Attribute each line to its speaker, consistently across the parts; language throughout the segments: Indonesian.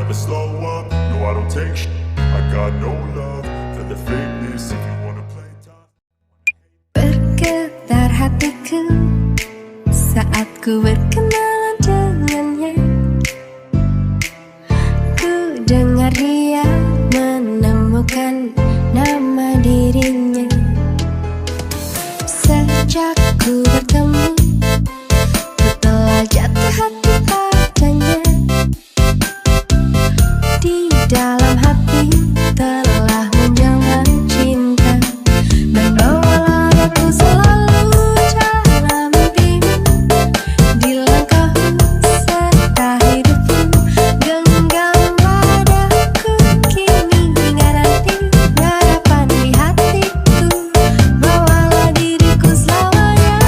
Speaker 1: never slow up, no I don't take shit. I got no love for the fakeness. If you wanna play tough.
Speaker 2: Bergetar hatiku saat ku berkenalan dengannya. Ku dengar dia menemukan nama dirinya. Sejak ku bertemu, ku telah jatuh hati padanya. Di dalam hati telah menjelma cinta, membawa aku selalu dalam mimpimu. Di langkahmu serta hidupku, genggam padaku kini hingga nanti. Harapan di hatiku, bawalah diriku selamanya.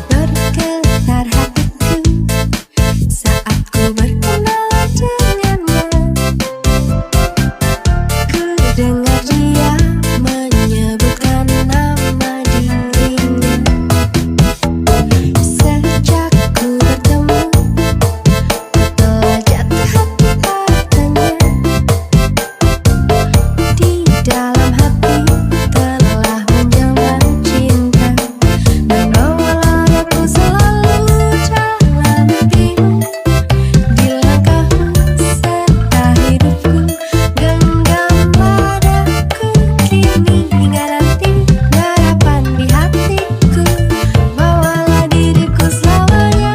Speaker 2: Bergetar hatiku saat ku berkenalan dengannya. Ku dengar dia menyebutkan nama dirinya. Sejak ku bertemu, ku telah jatuh hati padanya. Di dalam hati telah menjelma cinta, membawalah aku selalu dalam mimpimu. Di langkahmu serta hidupku, genggam padaku kini hingga nanti. Harapan di hatiku, bawalah diriku selamanya.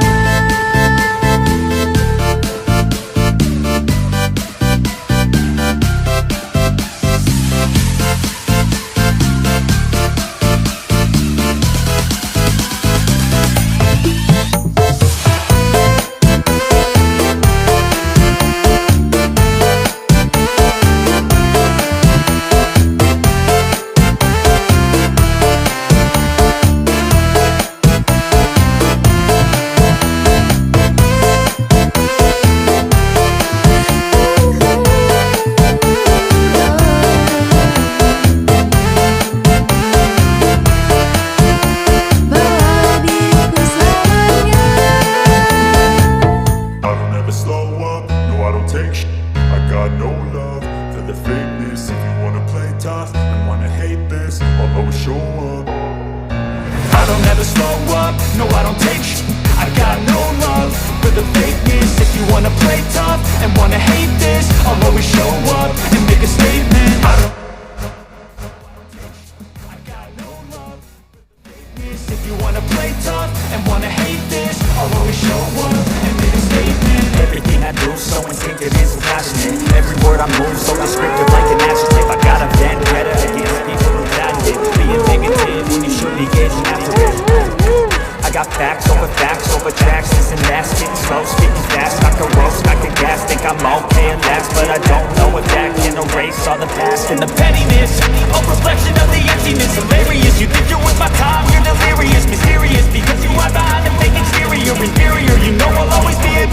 Speaker 2: Bawalah diriku selamanya.
Speaker 1: I don't ever slow up, no I don't take shit. I got no love for the fakeness. If you wanna play tough and wanna hate this, I'll always show up.
Speaker 3: I don't ever slow up, no I don't take shit. I got no love for the fakeness. If you wanna play tough and wanna hate this, I'll always show up and make a statement. I got no love for the fakeness. If you wanna play tough and wanna hate this, I'll always show up and make a statement. Everything I do so instinctive and so passionate. Every word I move so descriptive like an adjective. I got a vendetta against people who doubted it. Being negative when you should be getting after it. I got facts over tracks. This and that, spitting slow, spitting fast. I can roast, I can gas, think I'm okay at last, but I don't know if that can erase all the past and the pettiness. A reflection of the emptiness, hilarious. You think you're worth my time, you're delirious, mysterious, because you are behind the fake exterior, inferior. You know I'll always be a